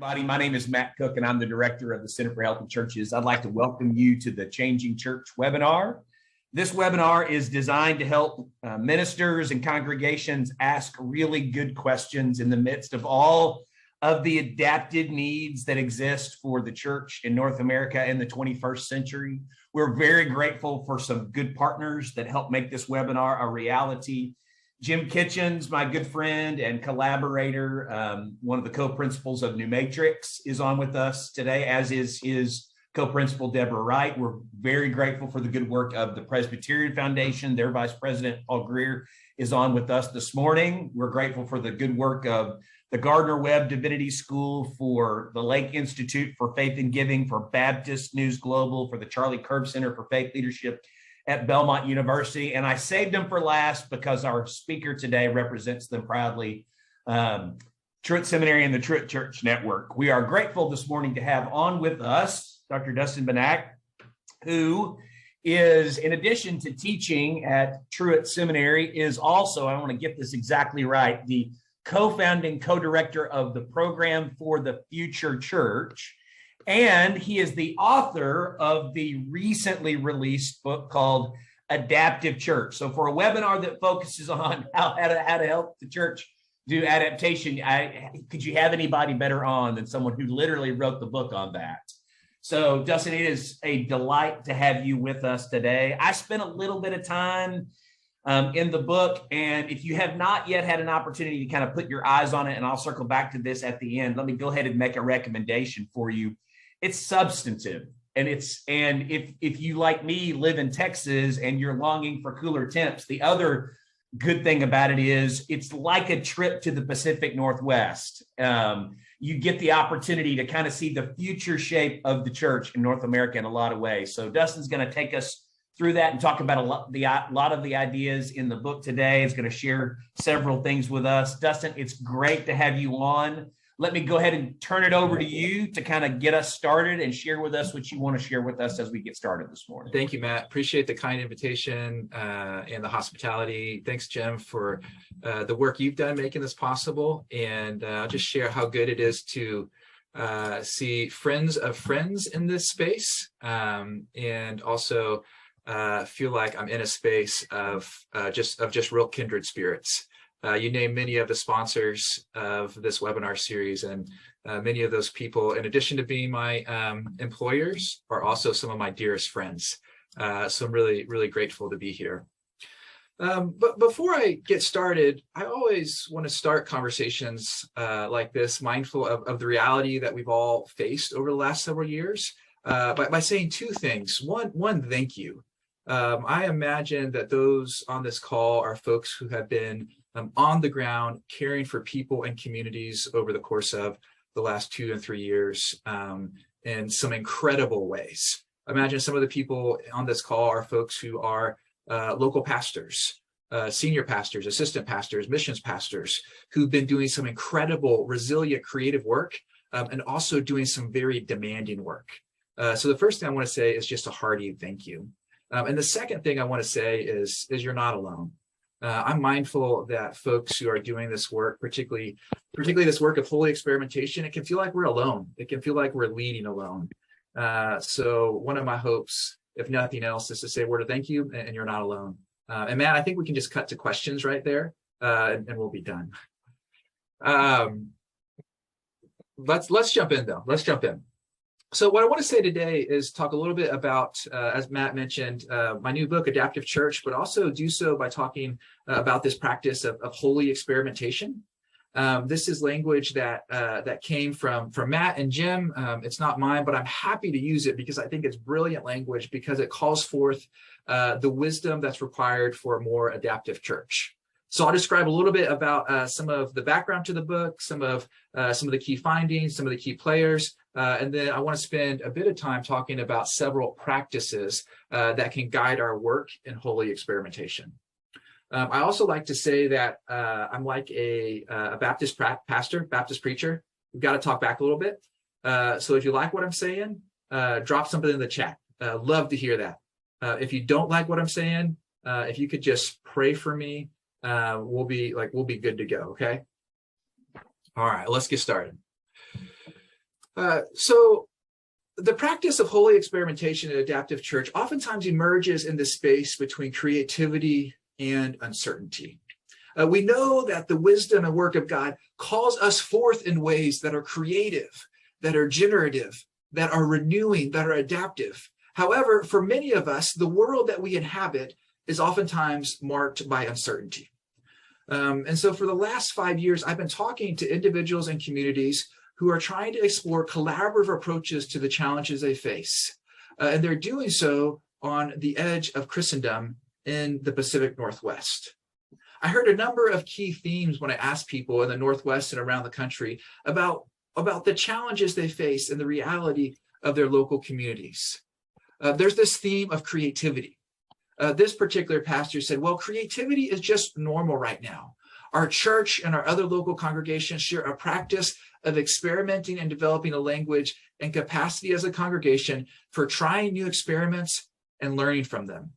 everybody. My name is Matt Cook, and I'm the director of the Center for Healthy Churches. I'd like to welcome you to the Changing Church webinar. This webinar is designed to help ministers and congregations ask really good questions in the midst of all of the adapted needs that exist for the church in North America in the 21st century. We're very grateful for some good partners that help make this webinar a reality. Jim Kitchens, my good friend and collaborator, one of the co-principals of New Matrix, is on with us today, as is his co-principal, Deborah Wright. We're very grateful for the good work of the Presbyterian Foundation. Their vice president, Paul Greer, is on with us this morning. We're grateful for the good work of the Gardner Webb Divinity School, for the Lake Institute for Faith and Giving, for Baptist News Global, for the Charlie Kirk Center for Faith Leadership at Belmont University. And I saved them for last because our speaker today represents them proudly, Truett Seminary and the Truett Church Network. We are grateful this morning to have on with us Dr. Dustin Benac, who is, in addition to teaching at Truett Seminary, is also, I want to get this exactly right, the co-founding co-director of the Program for the Future Church. And he is the author of the recently released book called Adaptive Church. So for a webinar that focuses on how to help the church do adaptation, could you have anybody better on than someone who literally wrote the book on that? So Dustin, it is a delight to have you with us today. I spent a little bit of time in the book, and if you have not yet had an opportunity to kind of put your eyes on it, and I'll circle back to this at the end, let me go ahead and make a recommendation for you. It's substantive, and if you, like me, live in Texas and you're longing for cooler temps, the other good thing about it is it's like a trip to the Pacific Northwest. You get the opportunity to kind of see the future shape of the church in North America in a lot of ways. So Dustin's going to take us through that and talk about a lot of the ideas in the book today. He's going to share several things with us. Dustin, it's great to have you on. Let me go ahead and turn it over to you to kind of get us started and share with us what you want to share with us as we get started this morning. Thank you, Matt. Appreciate the kind invitation and the hospitality. Thanks, Jim, for the work you've done making this possible. And I'll just share how good it is to see friends of friends in this space, and also feel like I'm in a space of just real kindred spirits. You name many of the sponsors of this webinar series, and many of those people, in addition to being my employers, are also some of my dearest friends. So I'm really, really grateful to be here. But before I get started, I always want to start conversations like this, mindful of the reality that we've all faced over the last several years, by saying two things. One, thank you. I imagine that those on this call are folks who have been on the ground caring for people and communities over the course of the last 2 and 3 years in some incredible ways. Imagine some of the people on this call are folks who are local pastors, senior pastors, assistant pastors, missions pastors, who've been doing some incredible, resilient, creative work, and also doing some very demanding work. So the first thing I want to say is just a hearty thank you. And the second thing I want to say is you're not alone. I'm mindful that folks who are doing this work, particularly this work of holy experimentation, it can feel like we're alone. It can feel like we're leading alone. So one of my hopes, if nothing else, is to say a word of thank you, and you're not alone. And Matt, I think we can just cut to questions right there, and we'll be done. Let's jump in though. Let's jump in. So what I want to say today is talk a little bit about, as Matt mentioned, my new book, Adaptive Church, but also do so by talking about this practice of holy experimentation. This is language that came from Matt and Jim. It's not mine, but I'm happy to use it because I think it's brilliant language, because it calls forth the wisdom that's required for a more adaptive church. So I'll describe a little bit about some of the background to the book, some of the key findings, some of the key players, and then I want to spend a bit of time talking about several practices that can guide our work in holy experimentation. I also like to say that I'm like a Baptist pastor, Baptist preacher. We've got to talk back a little bit. So if you like what I'm saying, drop something in the chat. Love to hear that. If you don't like what I'm saying, if you could just pray for me, we'll be good to go. Okay. All right, let's get started. So the practice of holy experimentation in adaptive church oftentimes emerges in the space between creativity and uncertainty. We know that the wisdom and work of God calls us forth in ways that are creative, that are generative, that are renewing, that are adaptive. However, for many of us, the world that we inhabit is oftentimes marked by uncertainty. And so for the last 5 years, I've been talking to individuals and communities who are trying to explore collaborative approaches to the challenges they face. And they're doing so on the edge of Christendom in the Pacific Northwest. I heard a number of key themes when I asked people in the Northwest and around the country about the challenges they face and the reality of their local communities. There's this theme of creativity. This particular pastor said, well, creativity is just normal right now. Our church and our other local congregations share a practice of experimenting and developing a language and capacity as a congregation for trying new experiments and learning from them.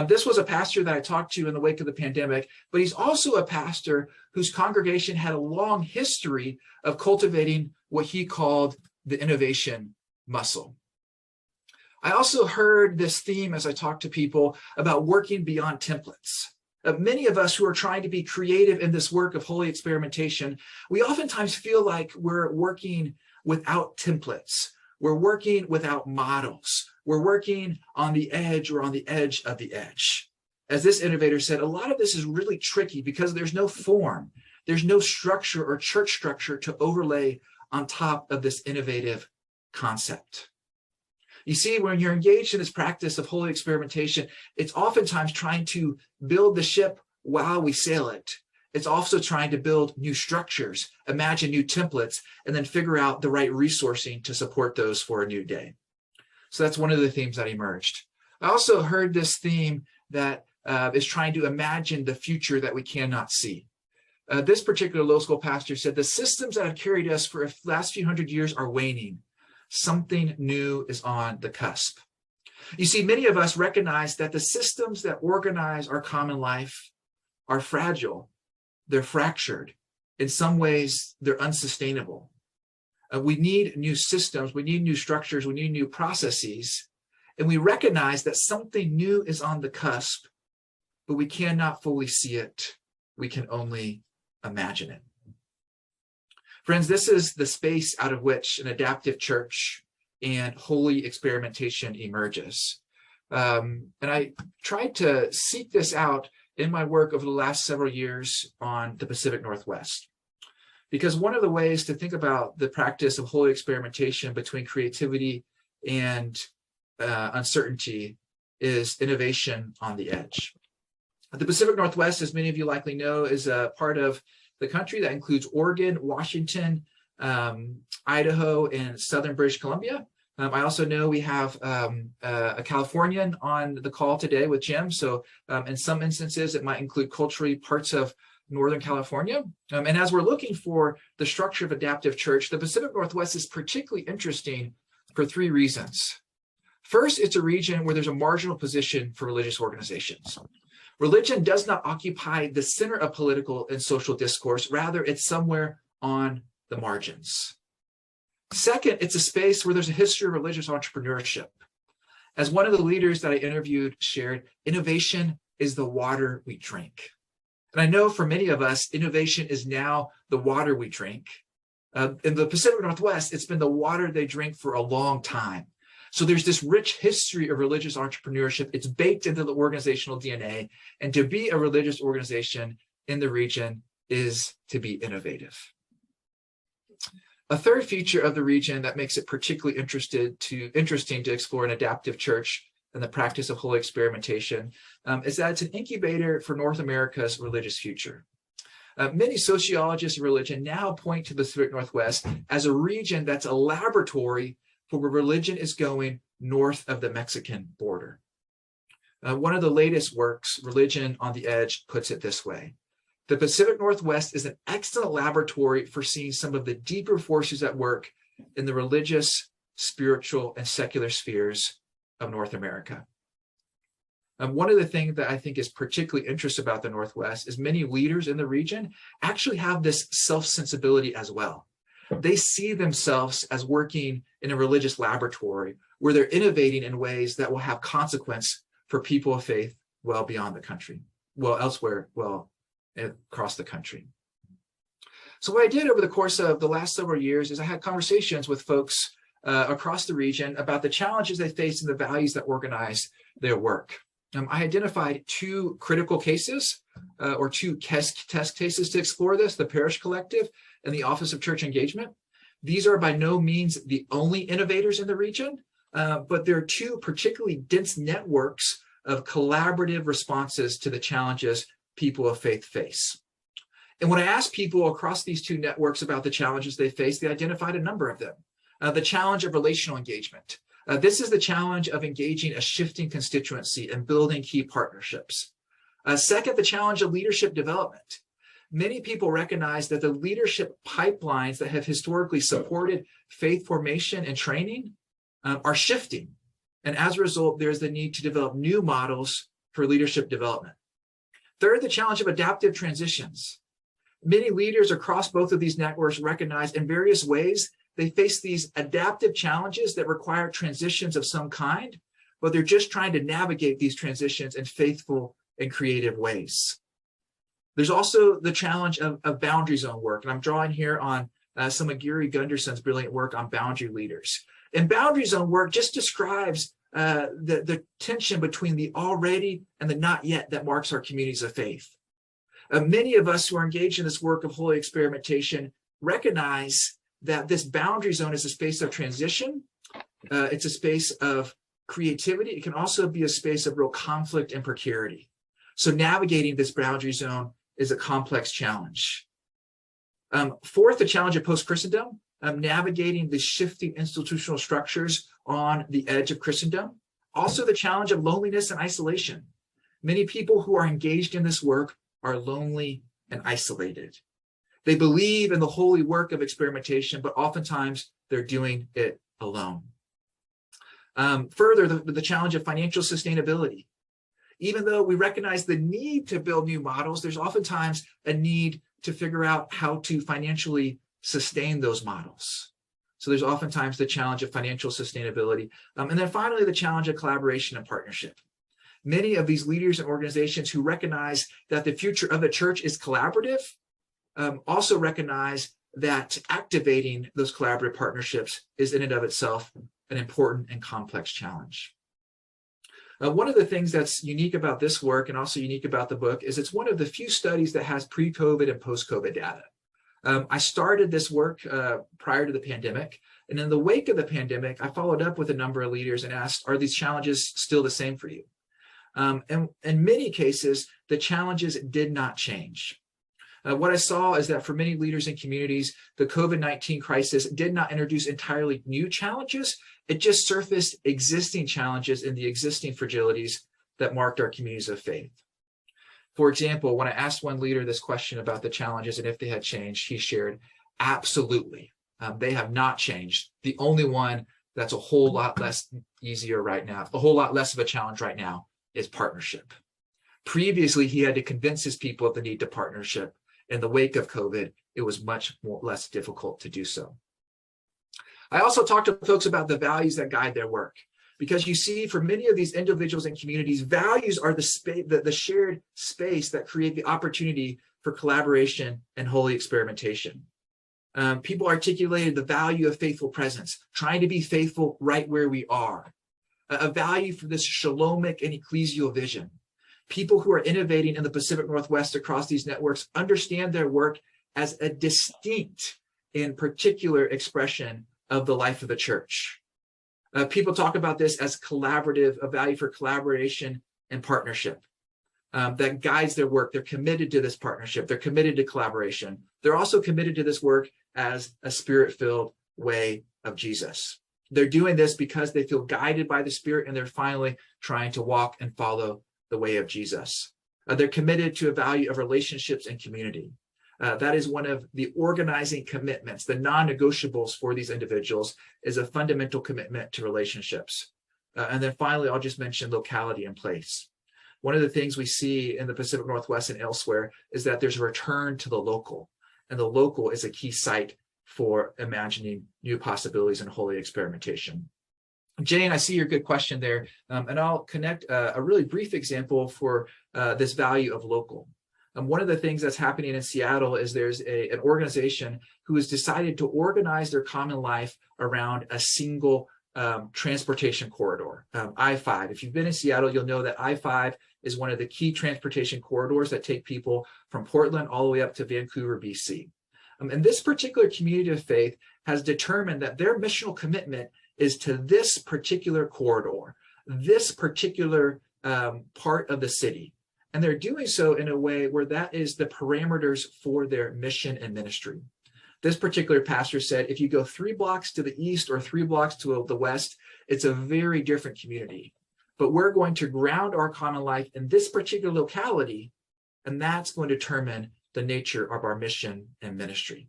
This was a pastor that I talked to in the wake of the pandemic, but he's also a pastor whose congregation had a long history of cultivating what he called the innovation muscle. I also heard this theme as I talked to people about working beyond templates. Many of us who are trying to be creative in this work of holy experimentation, we oftentimes feel like we're working without templates. We're working without models. We're working on the edge or on the edge of the edge. As this innovator said, a lot of this is really tricky because there's no form. There's no structure or church structure to overlay on top of this innovative concept. You see, when you're engaged in this practice of holy experimentation, it's oftentimes trying to build the ship while we sail it. It's also trying to build new structures, imagine new templates, and then figure out the right resourcing to support those for a new day. So that's one of the themes that emerged. I also heard this theme that is trying to imagine the future that we cannot see. This particular low school pastor said, the systems that have carried us for the last few hundred years are waning. Something new is on the cusp. You see, many of us recognize that the systems that organize our common life are fragile. They're fractured. In some ways, they're unsustainable. We need new systems. We need new structures. We need new processes. And we recognize that something new is on the cusp, but we cannot fully see it. We can only imagine it. Friends, this is the space out of which an adaptive church and holy experimentation emerges. And I tried to seek this out in my work over the last several years on the Pacific Northwest. Because one of the ways to think about the practice of holy experimentation between creativity and uncertainty is innovation on the edge. The Pacific Northwest, as many of you likely know, is a part of the country that includes Oregon, Washington, Idaho, and southern British Columbia. I also know we have a Californian on the call today with Jim. So in some instances, it might include culturally parts of Northern California. And as we're looking for the structure of adaptive church, the Pacific Northwest is particularly interesting for 3 reasons. First, it's a region where there's a marginal position for religious organizations. Religion does not occupy the center of political and social discourse. Rather, it's somewhere on the margins. Second, it's a space where there's a history of religious entrepreneurship. As one of the leaders that I interviewed shared, innovation is the water we drink. And I know for many of us, innovation is now the water we drink. In the Pacific Northwest, it's been the water they drink for a long time. So there's this rich history of religious entrepreneurship. It's baked into the organizational DNA. And to be a religious organization in the region is to be innovative. A third feature of the region that makes it particularly interesting to explore an adaptive church and the practice of holy experimentation is that it's an incubator for North America's religious future. Many sociologists of religion now point to the Pacific Northwest as a region that's a laboratory for where religion is going north of the Mexican border. One of the latest works, Religion on the Edge, puts it this way. The Pacific Northwest is an excellent laboratory for seeing some of the deeper forces at work in the religious, spiritual, and secular spheres of North America. One of the things that I think is particularly interesting about the Northwest is many leaders in the region actually have this self-sensibility as well. They see themselves as working in a religious laboratory where they're innovating in ways that will have consequence for people of faith well beyond the country, elsewhere, across the country. So what I did over the course of the last several years is I had conversations with folks across the region about the challenges they face and the values that organize their work. I identified two critical cases or two test cases to explore this: the Parish Collective and the Office of Church Engagement. These are by no means the only innovators in the region, but there are two particularly dense networks of collaborative responses to the challenges people of faith face. And when I asked people across these two networks about the challenges they face, they identified a number of them. The challenge of relational engagement. This is the challenge of engaging a shifting constituency and building key partnerships. Second, the challenge of leadership development. Many people recognize that the leadership pipelines that have historically supported faith formation and training are shifting. And as a result, there's the need to develop new models for leadership development. Third, the challenge of adaptive transitions. Many leaders across both of these networks recognize in various ways they face these adaptive challenges that require transitions of some kind, but they're just trying to navigate these transitions in faithful and creative ways. There's also the challenge of boundary zone work, and I'm drawing here on some of Gary Gunderson's brilliant work on boundary leaders. And boundary zone work just describes the tension between the already and the not yet that marks our communities of faith. Many of us who are engaged in this work of holy experimentation recognize that this boundary zone is a space of transition. It's a space of creativity. It can also be a space of real conflict and precarity. So navigating this boundary zone is a complex challenge. Fourth, the challenge of post-Christendom, navigating the shifting institutional structures on the edge of Christendom. Also the challenge of loneliness and isolation. Many people who are engaged in this work are lonely and isolated. They believe in the holy work of experimentation, but oftentimes they're doing it alone. Further, the challenge of financial sustainability. Even though we recognize the need to build new models, there's oftentimes a need to figure out how to financially sustain those models. So there's oftentimes the challenge of financial sustainability. And then finally, the challenge of collaboration and partnership. Many of these leaders and organizations who recognize that the future of the church is collaborative also recognize that activating those collaborative partnerships is in and of itself an important and complex challenge. One of the things that's unique about this work and also unique about the book is it's one of the few studies that has pre-COVID and post-COVID data. I started this work prior to the pandemic, and in the wake of the pandemic, I followed up with a number of leaders and asked, are these challenges still the same for you? And in many cases, the challenges did not change. What I saw is that for many leaders and communities, the COVID-19 crisis did not introduce entirely new challenges. It just surfaced existing challenges in the existing fragilities that marked our communities of faith. For example, when I asked one leader this question about the challenges and if they had changed, he shared, absolutely, they have not changed. The only one that's a whole lot less easier right now, a whole lot less of a challenge right now, is partnership. Previously, he had to convince his people of the need to partnership. In the wake of COVID, it was much less difficult to do so. I also talked to folks about the values that guide their work, because you see, for many of these individuals and communities, values are the shared space that create the opportunity for collaboration and holy experimentation. People articulated the value of faithful presence, trying to be faithful right where we are, a value for this shalomic and ecclesial vision. People who are innovating in the Pacific Northwest across these networks understand their work as a distinct and particular expression of the life of the church. People talk about this as collaborative, a value for collaboration and partnership that guides their work. They're committed to this partnership. They're committed to collaboration. They're also committed to this work as a spirit-filled way of Jesus. They're doing this because they feel guided by the Spirit, and they're finally trying to walk and follow the way of Jesus. They're committed to a value of relationships and community. That is one of the organizing commitments, the non-negotiables for these individuals is a fundamental commitment to relationships. And then finally, I'll just mention locality and place. One of the things we see in the Pacific Northwest and elsewhere is that there's a return to the local, and the local is a key site for imagining new possibilities in holy experimentation. Jane, I see your good question there, and I'll connect a really brief example for this value of local. One of the things that's happening in Seattle is there's an organization who has decided to organize their common life around a single transportation corridor, I-5. If you've been in Seattle, you'll know that I-5 is one of the key transportation corridors that take people from Portland all the way up to Vancouver, BC. And this particular community of faith has determined that their missional commitment is to this particular corridor, this particular part of the city. And they're doing so in a way where that is the parameters for their mission and ministry. This particular pastor said, if you go 3 blocks to the east or 3 blocks to the west, it's a very different community. But we're going to ground our common life in this particular locality, and that's going to determine the nature of our mission and ministry.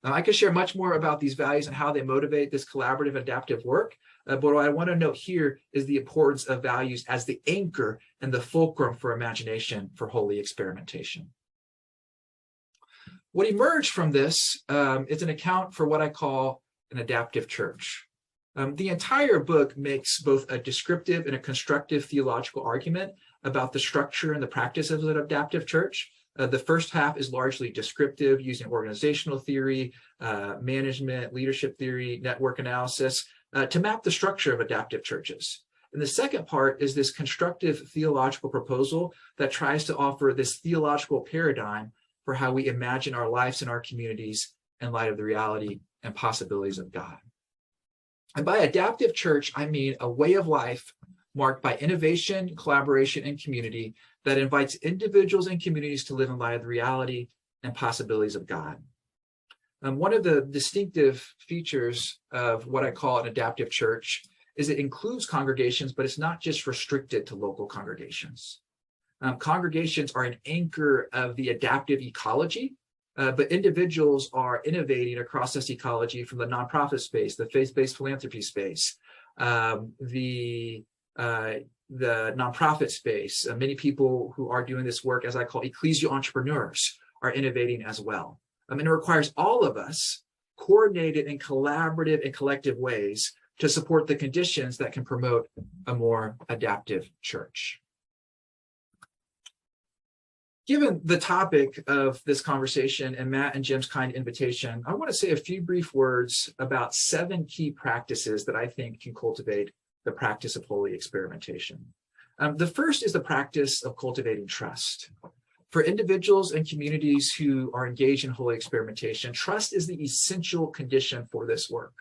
Now, I could share much more about these values and how they motivate this collaborative adaptive work, but what I want to note here is the importance of values as the anchor and the fulcrum for imagination for holy experimentation. What emerged from this is an account for what I call an adaptive church. The entire book makes both a descriptive and a constructive theological argument about the structure and the practice of an adaptive church. The first half is largely descriptive, using organizational theory, management, leadership theory, network analysis to map the structure of adaptive churches. And the second part is this constructive theological proposal that tries to offer this theological paradigm for how we imagine our lives and our communities in light of the reality and possibilities of God. And by adaptive church, I mean a way of life marked by innovation, collaboration, and community that invites individuals and communities to live in light of the reality and possibilities of God. One of the distinctive features of what I call an adaptive church is it includes congregations, but it's not just restricted to local congregations. Congregations are an anchor of the adaptive ecology, but individuals are innovating across this ecology from the nonprofit space, the faith-based philanthropy space, the nonprofit space. Many people who are doing this work, as I call ecclesial entrepreneurs, are innovating as well. And it requires all of us coordinated in collaborative and collective ways to support the conditions that can promote a more adaptive church. Given the topic of this conversation and Matt and Jim's kind invitation, I want to say a few brief words about 7 key practices that I think can cultivate the practice of holy experimentation. The first is the practice of cultivating trust. For individuals and communities who are engaged in holy experimentation, trust is the essential condition for this work.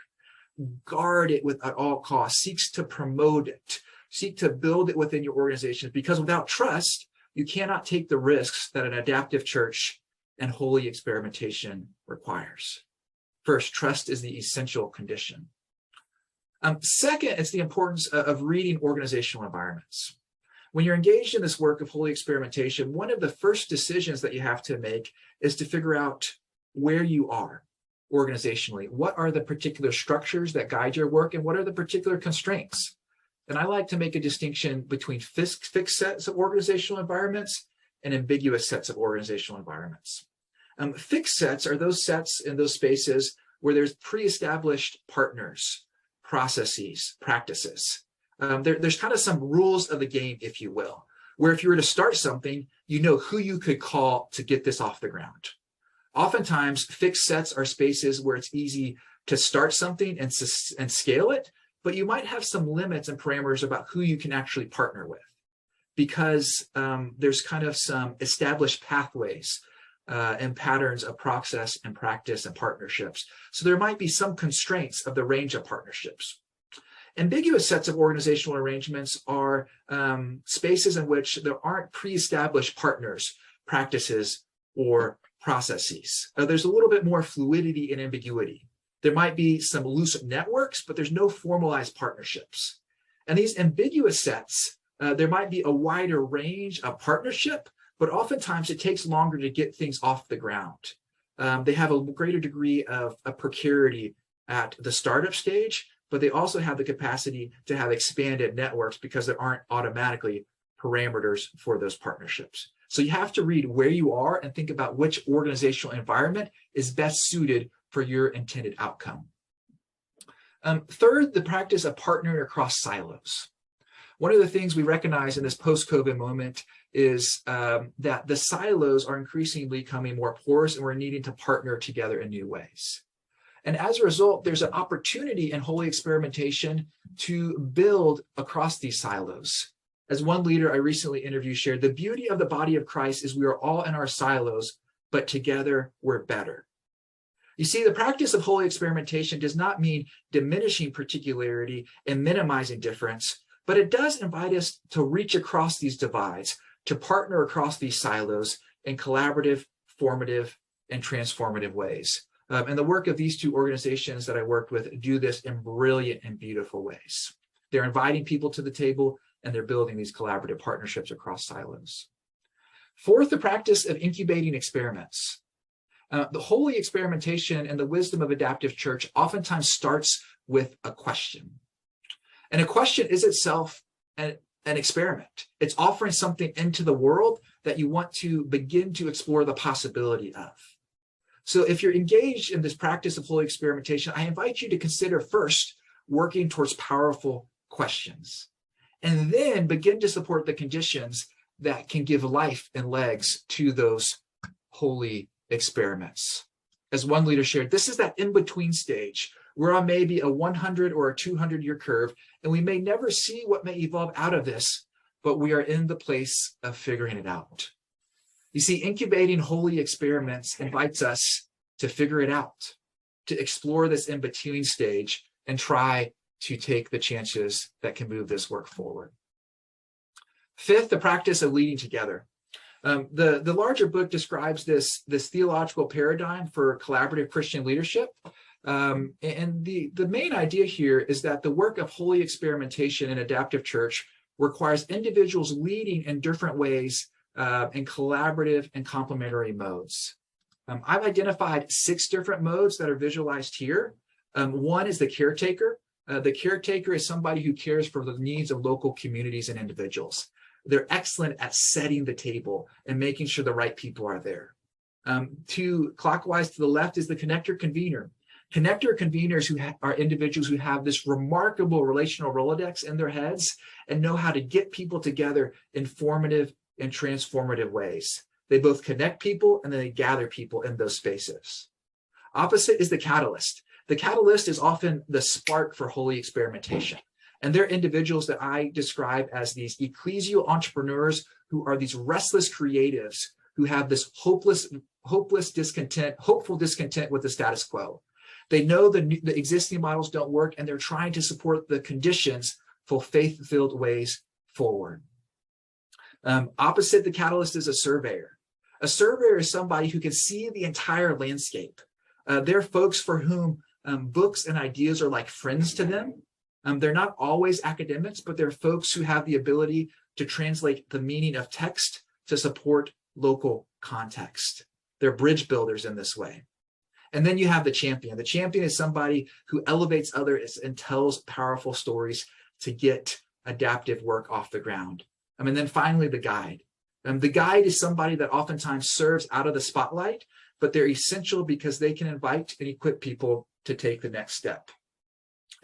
Guard it at all costs, seeks to promote it, seek to build it within your organization, because without trust, you cannot take the risks that an adaptive church and holy experimentation requires. First, trust is the essential condition. Second, it's the importance of reading organizational environments. When you're engaged in this work of holy experimentation, one of the first decisions that you have to make is to figure out where you are organizationally. What are the particular structures that guide your work, and what are the particular constraints? And I like to make a distinction between fixed sets of organizational environments and ambiguous sets of organizational environments. Fixed sets are those sets in those spaces where there's pre-established partners, processes, practices. There's kind of some rules of the game, if you will, where if you were to start something, you know who you could call to get this off the ground. Oftentimes, fixed sets are spaces where it's easy to start something and scale it, but you might have some limits and parameters about who you can actually partner with, because there's kind of some established pathways and patterns of process and practice and partnerships. So there might be some constraints of the range of partnerships. Ambiguous sets of organizational arrangements are spaces in which there aren't pre-established partners, practices, or processes. There's a little bit more fluidity and ambiguity. There might be some loose networks, but there's no formalized partnerships. And these ambiguous sets, there might be a wider range of partnership, but oftentimes it takes longer to get things off the ground. They have a greater degree of precarity at the startup stage, but they also have the capacity to have expanded networks because there aren't automatically parameters for those partnerships. So you have to read where you are and think about which organizational environment is best suited for your intended outcome. Third, the practice of partnering across silos. One of the things we recognize in this post-COVID moment is that the silos are increasingly becoming more porous, and we're needing to partner together in new ways. And as a result, there's an opportunity in holy experimentation to build across these silos. As one leader I recently interviewed shared, the beauty of the body of Christ is we are all in our silos, but together we're better. You see, the practice of holy experimentation does not mean diminishing particularity and minimizing difference, but it does invite us to reach across these divides, to partner across these silos in collaborative, formative, and transformative ways. And the work of these two organizations that I worked with do this in brilliant and beautiful ways. They're inviting people to the table, and they're building these collaborative partnerships across silos. Fourth, the practice of incubating experiments. The holy experimentation and the wisdom of adaptive church oftentimes starts with a question. And a question is itself an experiment. It's offering something into the world that you want to begin to explore the possibility of. So if you're engaged in this practice of holy experimentation, I invite you to consider first working towards powerful questions, and then begin to support the conditions that can give life and legs to those holy experiments. As one leader shared, this is that in-between stage. We're on maybe a 100 or a 200-year curve, and we may never see what may evolve out of this, but we are in the place of figuring it out. You see, incubating holy experiments invites us to figure it out, to explore this in-between stage and try to take the chances that can move this work forward. Fifth, the practice of leading together. The larger book describes this theological paradigm for collaborative Christian leadership. And the main idea here is that the work of holy experimentation in adaptive church requires individuals leading in different ways in collaborative and complementary modes. I've identified 6 different modes that are visualized here. One is the caretaker. The caretaker is somebody who cares for the needs of local communities and individuals. They're excellent at setting the table and making sure the right people are there. Clockwise to the left is the connector convener. Connector conveners are individuals who have this remarkable relational Rolodex in their heads and know how to get people together in formative and transformative ways. They both connect people and then they gather people in those spaces. Opposite is the catalyst. The catalyst is often the spark for holy experimentation. And they're individuals that I describe as these ecclesial entrepreneurs who are these restless creatives who have this hopeful discontent with the status quo. They know the existing models don't work, and they're trying to support the conditions for faith-filled ways forward. Opposite the catalyst is a surveyor. A surveyor is somebody who can see the entire landscape. They're folks for whom books and ideas are like friends to them. They're not always academics, but they're folks who have the ability to translate the meaning of text to support local context. They're bridge builders in this way. And then you have the champion. The champion is somebody who elevates others and tells powerful stories to get adaptive work off the ground. And then finally, the guide. The guide is somebody that oftentimes serves out of the spotlight, but they're essential because they can invite and equip people to take the next step.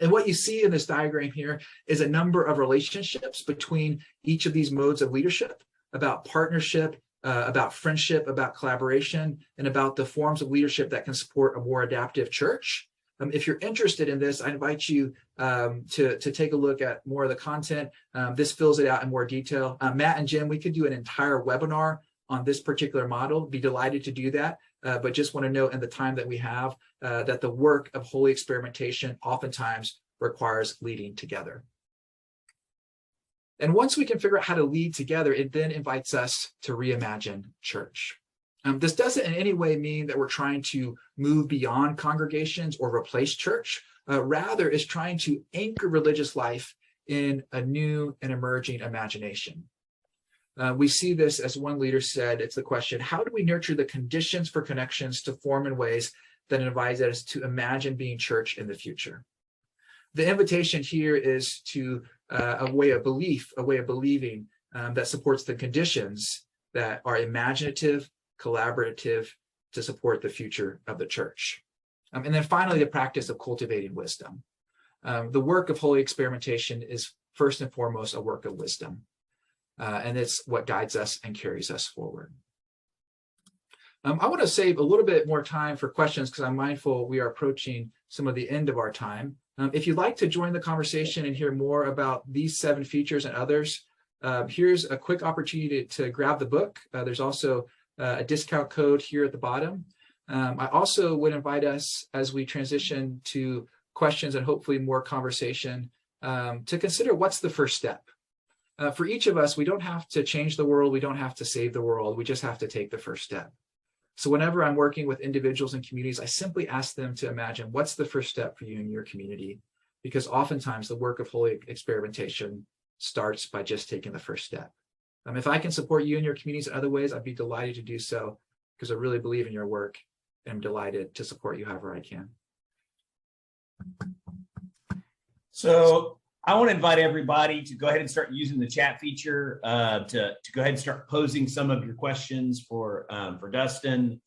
And what you see in this diagram here is a number of relationships between each of these modes of leadership, about partnership, about friendship, about collaboration, and about the forms of leadership that can support a more adaptive church. If you're interested in this, I invite you to take a look at more of the content. This fills it out in more detail. Matt and Jim, we could do an entire webinar on this particular model. Be delighted to do that. But just want to note in the time that we have that the work of holy experimentation oftentimes requires leading together. And once we can figure out how to lead together, it then invites us to reimagine church. This doesn't in any way mean that we're trying to move beyond congregations or replace church. Rather, it's trying to anchor religious life in a new and emerging imagination. We see this, as one leader said, it's the question, how do we nurture the conditions for connections to form in ways that invite us to imagine being church in the future? The invitation here is to a way of belief, a way of believing that supports the conditions that are imaginative, collaborative to support the future of the church. And then finally, the practice of cultivating wisdom. The work of holy experimentation is first and foremost a work of wisdom. And it's what guides us and carries us forward. I want to save a little bit more time for questions because I'm mindful we are approaching some of the end of our time. If you'd like to join the conversation and hear more about these 7 features and others, here's a quick opportunity to grab the book. There's also a discount code here at the bottom. I also would invite us, as we transition to questions and hopefully more conversation, to consider what's the first step. For each of us, we don't have to change the world. We don't have to save the world. We just have to take the first step. So whenever I'm working with individuals and communities, I simply ask them to imagine what's the first step for you in your community, because oftentimes the work of holy experimentation starts by just taking the first step. If I can support you in your communities in other ways, I'd be delighted to do so because I really believe in your work and I'm delighted to support you however I can. So I want to invite everybody to go ahead and start using the chat feature to go ahead and start posing some of your questions for Dustin.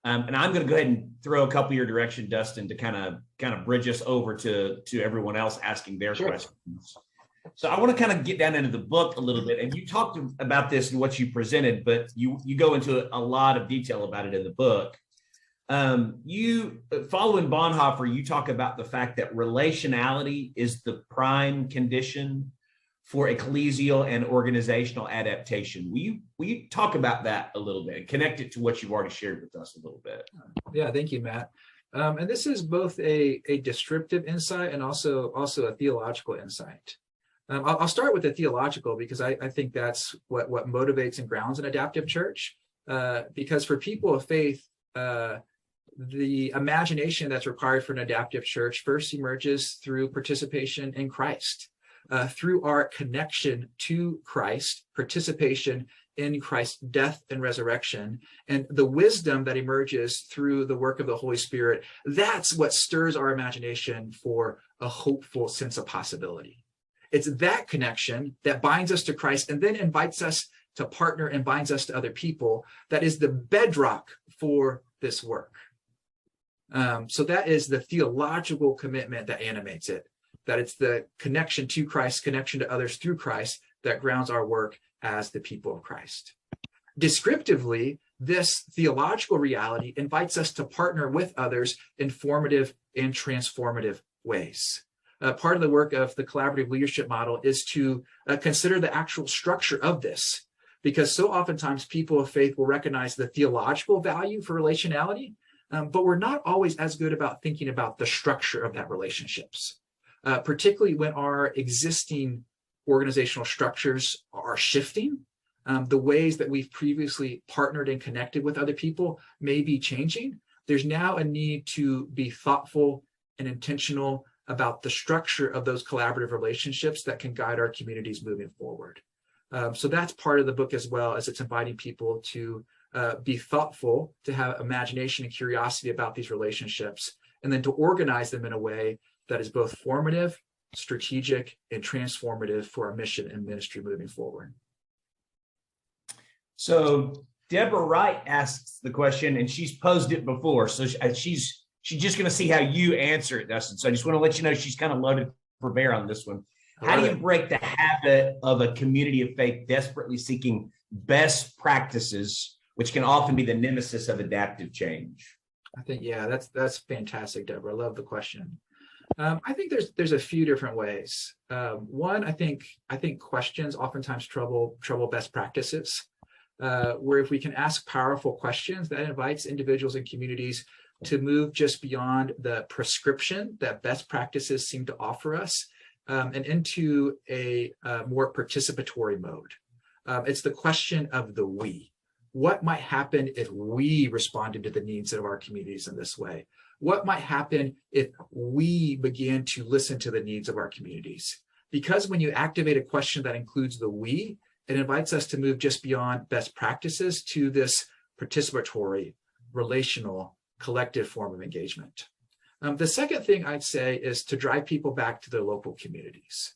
And I'm going to go ahead and throw a couple your direction, Dustin, to kind of bridge us over to everyone else asking their questions. So I want to kind of get down into the book a little bit, and you talked about this in what you presented, but you go into a lot of detail about it in the book. You, following Bonhoeffer, you talk about the fact that relationality is the prime condition for ecclesial and organizational adaptation. Will you talk about that a little bit and connect it to what you've already shared with us a little bit? Yeah, thank you, Matt. And this is both a descriptive insight and also a theological insight. I'll start with the theological because I think that's what motivates and grounds an adaptive church. Because for people of faith, the imagination that's required for an adaptive church first emerges through participation in Christ, through our connection to Christ, participation in Christ's death and resurrection, and the wisdom that emerges through the work of the Holy Spirit. That's what stirs our imagination for a hopeful sense of possibility. It's that connection that binds us to Christ and then invites us to partner and binds us to other people that is the bedrock for this work. So that is the theological commitment that animates it, that it's the connection to Christ, connection to others through Christ that grounds our work as the people of Christ. Descriptively, this theological reality invites us to partner with others in formative and transformative ways. Part of the work of the collaborative leadership model is to consider the actual structure of this, because so oftentimes people of faith will recognize the theological value for relationality, but we're not always as good about thinking about the structure of that relationships, particularly when our existing organizational structures are shifting. The ways that we've previously partnered and connected with other people may be changing. There's now a need to be thoughtful and intentional about the structure of those collaborative relationships that can guide our communities moving forward. So that's part of the book as well, as it's inviting people to be thoughtful, to have imagination and curiosity about these relationships, and then to organize them in a way that is both formative, strategic, and transformative for our mission and ministry moving forward. So Deborah Wright asks the question, and she's posed it before, so she's just going to see how you answer it, Dustin. So I just want to let you know she's kind of loaded for bear on this one. How do you break the habit of a community of faith desperately seeking best practices, which can often be the nemesis of adaptive change? I think, yeah, that's fantastic, Deborah. I love the question. I think there's a few different ways. One, I think questions oftentimes trouble best practices, where if we can ask powerful questions, that invites individuals and communities to move just beyond the prescription that best practices seem to offer us, and into a more participatory mode. It's the question of the we. What might happen if we responded to the needs of our communities in this way? What might happen if we began to listen to the needs of our communities? Because when you activate a question that includes the we, it invites us to move just beyond best practices to this participatory, relational, collective form of engagement. The second thing I'd say is to drive people back to their local communities,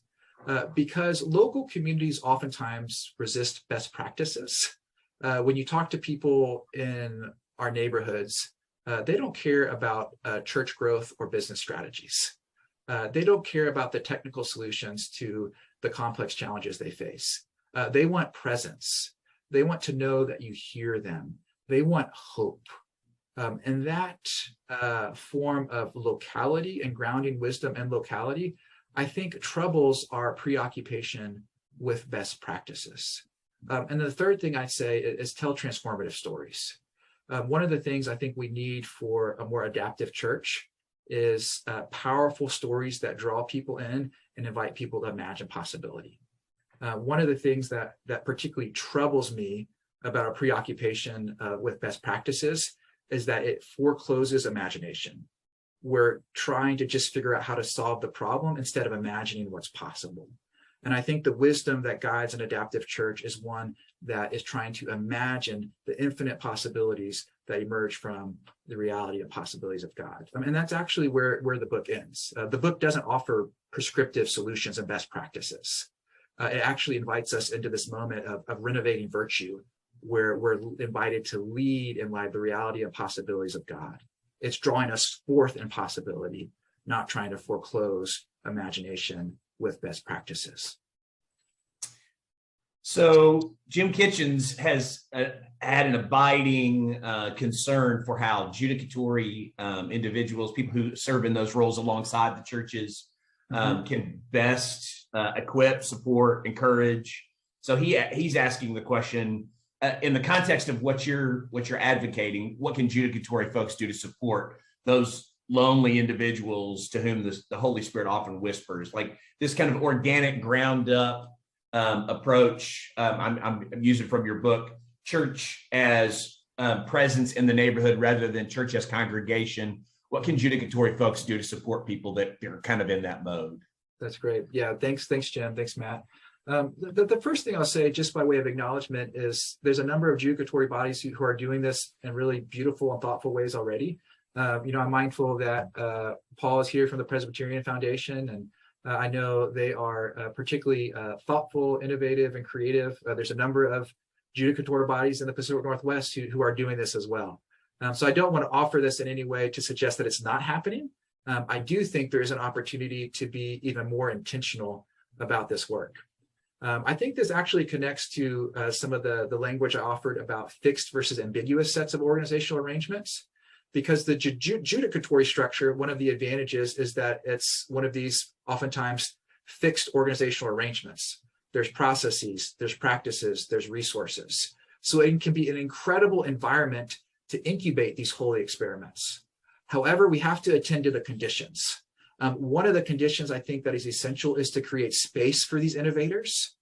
because local communities oftentimes resist best practices. when you talk to people in our neighborhoods, they don't care about church growth or business strategies. They don't care about the technical solutions to the complex challenges they face. They want presence. They want to know that you hear them. They want hope. And that form of locality and grounding wisdom and locality, I think, troubles our preoccupation with best practices. And the third thing I'd say is tell transformative stories. One of the things I think we need for a more adaptive church is powerful stories that draw people in and invite people to imagine possibility. One of the things that particularly troubles me about our preoccupation with best practices is that it forecloses imagination. We're trying to just figure out how to solve the problem instead of imagining what's possible. And I think the wisdom that guides an adaptive church is one that is trying to imagine the infinite possibilities that emerge from the reality and possibilities of God. And that's actually where the book ends. The book doesn't offer prescriptive solutions and best practices. It actually invites us into this moment of renovating virtue, where we're invited to lead in light of the reality and possibilities of God. It's drawing us forth in possibility, not trying to foreclose imagination with best practices. So Jim Kitchens has had an abiding concern for how judicatory individuals, people who serve in those roles alongside the churches, can best equip, support, encourage. So he's asking the question, in the context of what you're advocating, what can judicatory folks do to support those lonely individuals to whom the Holy Spirit often whispers, like this kind of organic, ground up approach? I'm using from your book, church as presence in the neighborhood rather than church as congregation. What can judicatory folks do to support people that are kind of in that mode? That's great. Yeah, thanks, Jim. Thanks, Matt. The first thing I'll say, just by way of acknowledgement, is there's a number of judicatory bodies who are doing this in really beautiful and thoughtful ways already. I'm mindful that Paul is here from the Presbyterian Foundation, and I know they are particularly thoughtful, innovative, and creative. There's a number of judicatory bodies in the Pacific Northwest who are doing this as well. So I don't want to offer this in any way to suggest that it's not happening. I do think there is an opportunity to be even more intentional about this work. I think this actually connects to some of the language I offered about fixed versus ambiguous sets of organizational arrangements, because the judicatory structure, one of the advantages is that it's one of these oftentimes fixed organizational arrangements. There's processes, there's practices, there's resources. So it can be an incredible environment to incubate these holy experiments. However, we have to attend to the conditions. One of the conditions I think that is essential is to create space for these innovators,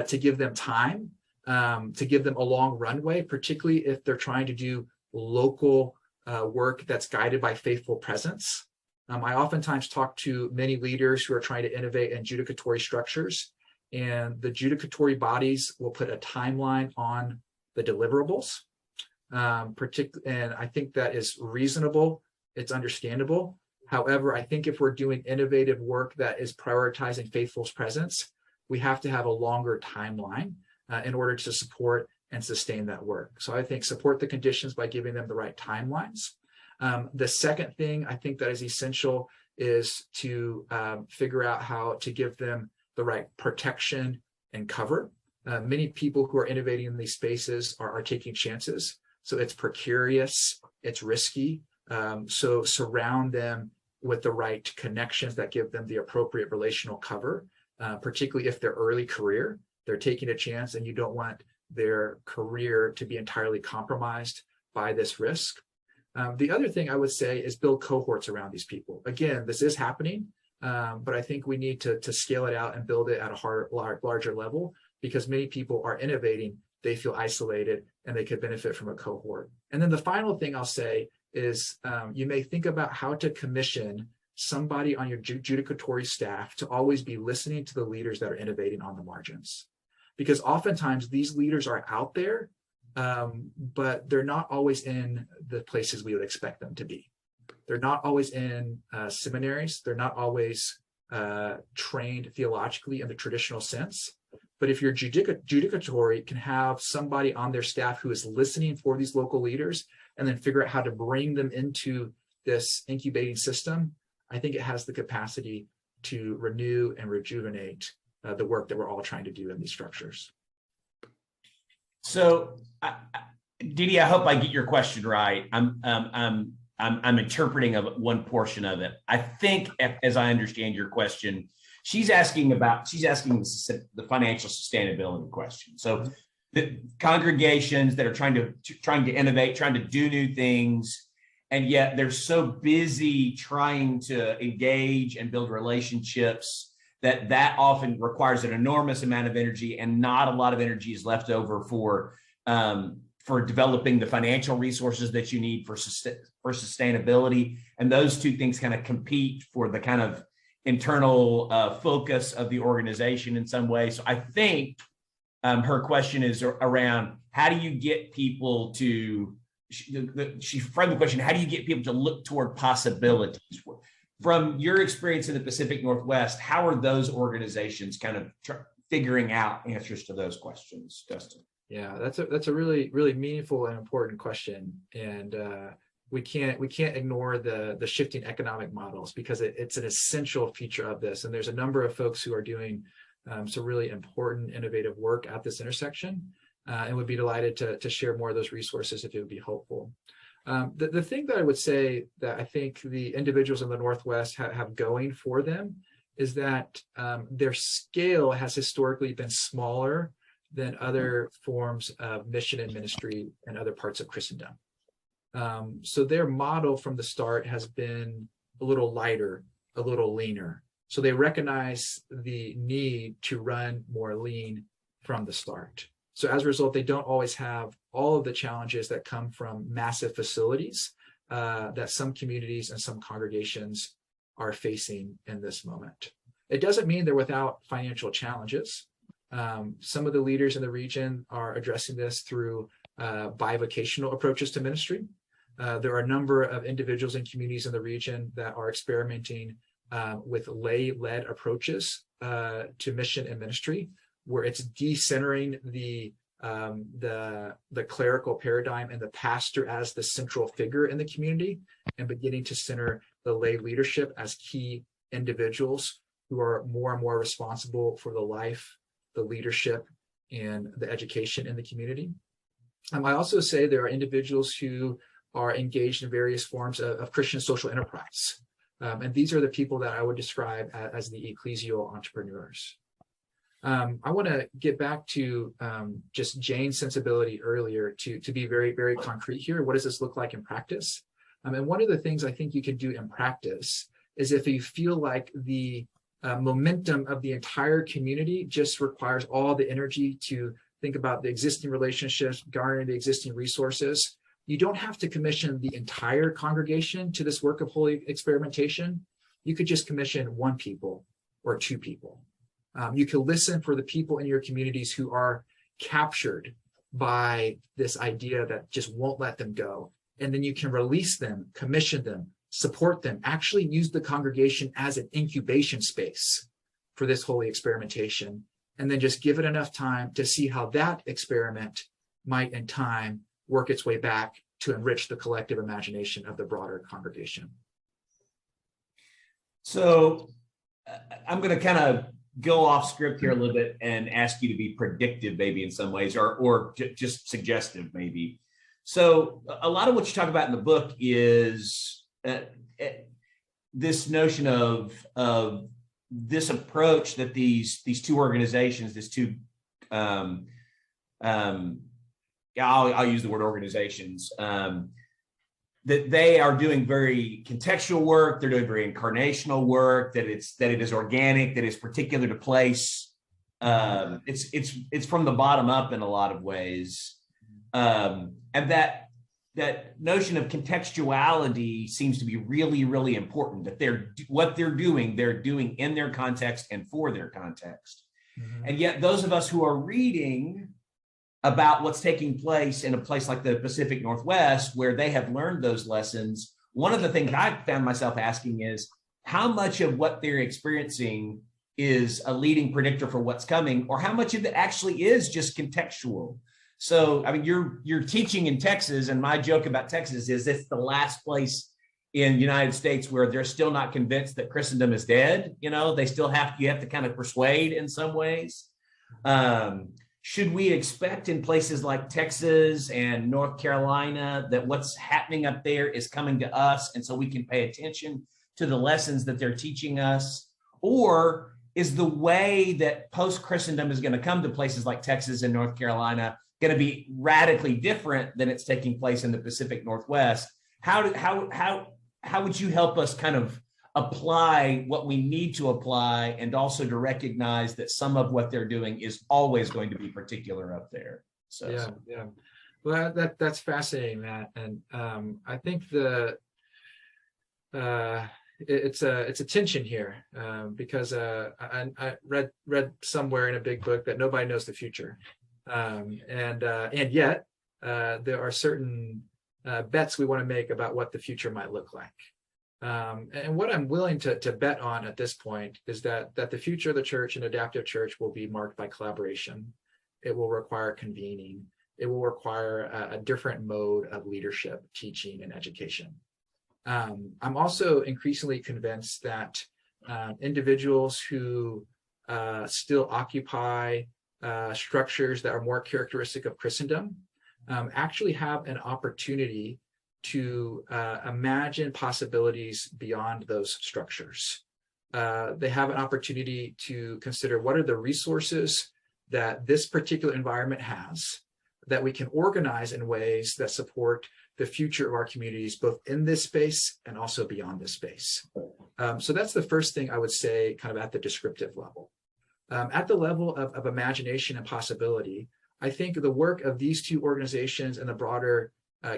to give them time, to give them a long runway, particularly if they're trying to do local work that's guided by faithful presence. I oftentimes talk to many leaders who are trying to innovate in judicatory structures, and the judicatory bodies will put a timeline on the deliverables. And I think that is reasonable. It's understandable. However, I think if we're doing innovative work that is prioritizing faithful presence, we have to have a longer timeline in order to support and sustain that work. So I think support the conditions by giving them the right timelines. The second thing I think that is essential is to figure out how to give them the right protection and cover. Many people who are innovating in these spaces are taking chances. So it's precarious, it's risky. So surround them with the right connections that give them the appropriate relational cover, particularly if they're early career, they're taking a chance and you don't want their career to be entirely compromised by this risk. The other thing I would say is build cohorts around these people. Again, this is happening, but I think we need to scale it out and build it at a larger level, because many people are innovating, they feel isolated, and they could benefit from a cohort. And then the final thing I'll say is you may think about how to commission somebody on your judicatory staff to always be listening to the leaders that are innovating on the margins. Because oftentimes these leaders are out there, but they're not always in the places we would expect them to be. They're not always in seminaries. They're not always trained theologically in the traditional sense, But if you're judicatory, can have somebody on their staff who is listening for these local leaders and then figure out how to bring them into this incubating system, I think it has the capacity to renew and rejuvenate the work that we're all trying to do in these structures. So, Didi, I hope I get your question right. I'm interpreting one portion of it. I think, as I understand your question, she's asking the financial sustainability question. So, the congregations that are trying to innovate, trying to do new things, and yet they're so busy trying to engage and build relationships that often requires an enormous amount of energy, and not a lot of energy is left over for developing the financial resources that you need for sustainability. And those two things kind of compete for the kind of internal focus of the organization in some way. So I think her question is around, how do you get people to, she framed the question, how do you get people to look toward possibilities? From your experience in the Pacific Northwest, how are those organizations kind of figuring out answers to those questions, Dustin? Yeah, that's a really, really meaningful and important question. And we can't ignore the shifting economic models, because it's an essential feature of this. And there's a number of folks who are doing some really important, innovative work at this intersection, and would be delighted to share more of those resources if it would be helpful. The thing that I would say that I think the individuals in the Northwest have going for them is that their scale has historically been smaller than other forms of mission and ministry in other parts of Christendom. So their model from the start has been a little lighter, a little leaner. So they recognize the need to run more lean from the start. So as a result, they don't always have all of the challenges that come from massive facilities that some communities and some congregations are facing in this moment. It doesn't mean they're without financial challenges. Some of the leaders in the region are addressing this through bivocational approaches to ministry. There are a number of individuals and communities in the region that are experimenting with lay-led approaches to mission and ministry, where it's decentering the clerical paradigm and the pastor as the central figure in the community, and beginning to center the lay leadership as key individuals who are more and more responsible for the life, the leadership, and the education in the community. I also say there are individuals who are engaged in various forms of Christian social enterprise. And these are the people that I would describe as the ecclesial entrepreneurs. I want to get back to just Jane's sensibility earlier to be very, very concrete here. What does this look like in practice? And one of the things I think you can do in practice is, if you feel like the momentum of the entire community just requires all the energy to think about the existing relationships, garnering the existing resources, you don't have to commission the entire congregation to this work of holy experimentation. You could just commission one people or two people. You can listen for the people in your communities who are captured by this idea that just won't let them go. And then you can release them, commission them, support them, actually use the congregation as an incubation space for this holy experimentation. And then just give it enough time to see how that experiment might in time work its way back to enrich the collective imagination of the broader congregation. So I'm going to kind of go off script here a little bit and ask you to be predictive, maybe in some ways, or just suggestive, maybe. So a lot of what you talk about in the book is this notion of this approach that these two organizations, I'll use the word organizations, that they are doing very contextual work. They're doing very incarnational work, that it is organic, that is particular to place. It's from the bottom up in a lot of ways. And that notion of contextuality seems to be really, really important, that what they're doing in their context and for their context. Mm-hmm. And yet those of us who are reading about what's taking place in a place like the Pacific Northwest, where they have learned those lessons, one of the things I found myself asking is, how much of what they're experiencing is a leading predictor for what's coming, or how much of it actually is just contextual. So, I mean, you're teaching in Texas, and my joke about Texas is it's the last place in the United States where they're still not convinced that Christendom is dead. You know, they still you have to kind of persuade in some ways. Should we expect in places like Texas and North Carolina that what's happening up there is coming to us, and so we can pay attention to the lessons that they're teaching us? Or is the way that post-Christendom is going to come to places like Texas and North Carolina going to be radically different than it's taking place in the Pacific Northwest? How would you help us kind of apply what we need to apply, and also to recognize that some of what they're doing is always going to be particular up there? So yeah. Well, that's fascinating, Matt, and I think it's a tension here, because I read somewhere in a big book that nobody knows the future, and yet there are certain bets we want to make about what the future might look like. And what I'm willing to bet on at this point is that the future of the church and adaptive church will be marked by collaboration. It will require convening. It will require a different mode of leadership, teaching, and education. I'm also increasingly convinced that individuals who still occupy structures that are more characteristic of Christendom actually have an opportunity to imagine possibilities beyond those structures. They have an opportunity to consider what are the resources that this particular environment has that we can organize in ways that support the future of our communities, both in this space and also beyond this space. So that's the first thing I would say, kind of at the descriptive level. At the level of imagination and possibility, I think the work of these two organizations and the broader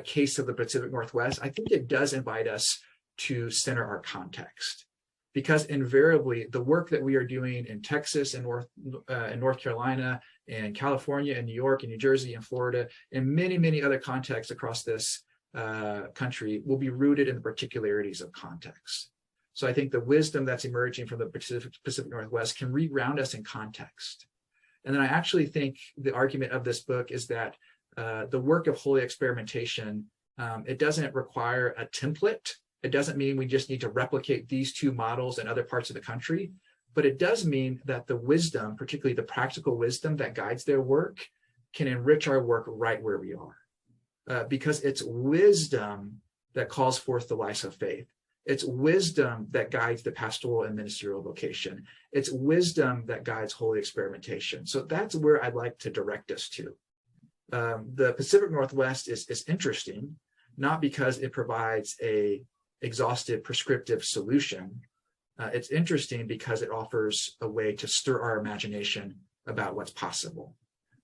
case of the Pacific Northwest, I think it does invite us to center our context, because invariably the work that we are doing in Texas and North Carolina and California and New York and New Jersey and Florida and many, many other contexts across this country will be rooted in the particularities of context. So I think the wisdom that's emerging from the Pacific Northwest can re-ground us in context. And then I actually think the argument of this book is that the work of holy experimentation, it doesn't require a template. It doesn't mean we just need to replicate these two models in other parts of the country, but it does mean that the wisdom, particularly the practical wisdom that guides their work, can enrich our work right where we are. Because it's wisdom that calls forth the life of faith. It's wisdom that guides the pastoral and ministerial vocation. It's wisdom that guides holy experimentation. So that's where I'd like to direct us to. The Pacific Northwest is interesting, not because it provides a exhaustive prescriptive solution. It's interesting because it offers a way to stir our imagination about what's possible.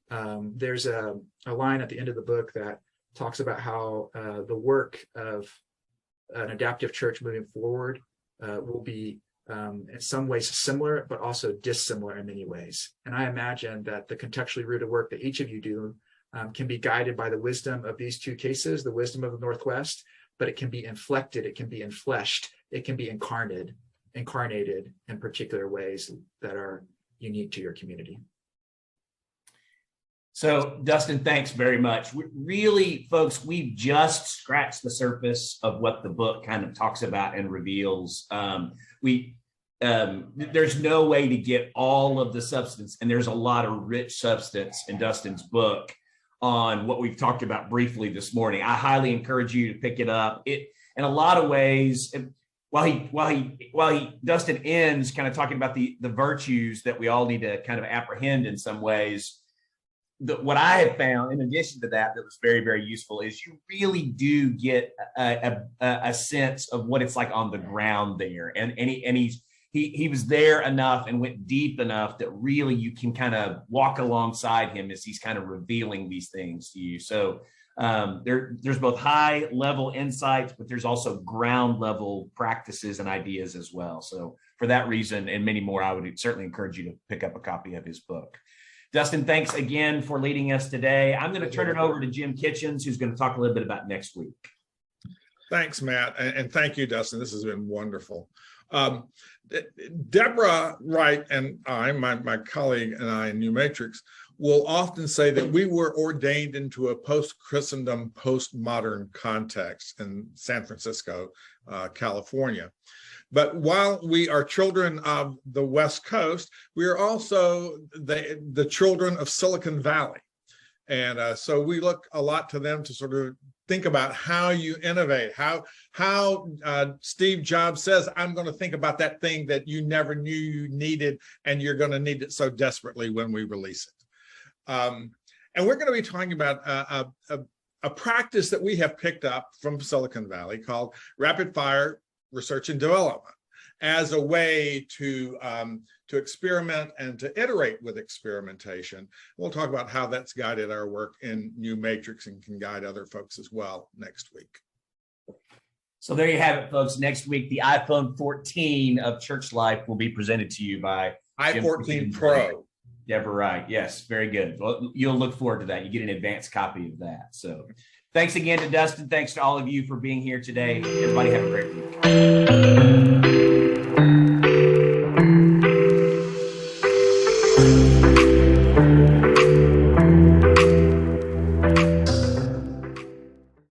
There's a line at the end of the book that talks about how the work of an adaptive church moving forward will be in some ways similar, but also dissimilar in many ways. And I imagine that the contextually rooted work that each of you do can be guided by the wisdom of these two cases, the wisdom of the Northwest, but it can be inflected, it can be enfleshed, it can be incarnated in particular ways that are unique to your community. So, Dustin, thanks very much. Really, folks, we've just scratched the surface of what the book kind of talks about and reveals. There's no way to get all of the substance, and there's a lot of rich substance in Dustin's book on what we've talked about briefly this morning. I highly encourage you to pick it up. It, in a lot of ways, while Dustin ends kind of talking about the virtues that we all need to kind of apprehend in some ways, what I have found, in addition to that was very, very useful, is you really do get a sense of what it's like on the ground there. And he was there enough and went deep enough that really you can kind of walk alongside him as he's kind of revealing these things to you. So there's both high level insights, but there's also ground level practices and ideas as well. So for that reason and many more, I would certainly encourage you to pick up a copy of his book. Dustin, thanks again for leading us today. I'm going to turn it over to Jim Kitchens, who's going to talk a little bit about next week. Thanks, Matt. And thank you, Dustin. This has been wonderful. Deborah Wright and I, my colleague and I in New Matrix, will often say that we were ordained into a post-Christendom, postmodern context in San Francisco, California. But while we are children of the West Coast, we are also the children of Silicon Valley. And so we look a lot to them to sort of think about how you innovate, how Steve Jobs says, I'm going to think about that thing that you never knew you needed, and you're going to need it so desperately when we release it. And we're going to be talking about a practice that we have picked up from Silicon Valley called rapid fire research and development as a way to experiment and to iterate with experimentation. We'll talk about how that's guided our work in New Matrix and can guide other folks as well next week. So there you have it, folks. Next week, the iPhone 14 of church life will be presented to you by i14 Pro. Deborah Wright. Yes, very good. Well, you'll look forward to that. You get an advanced copy of that. So thanks again to Dustin. Thanks to all of you for being here today. Everybody have a great week.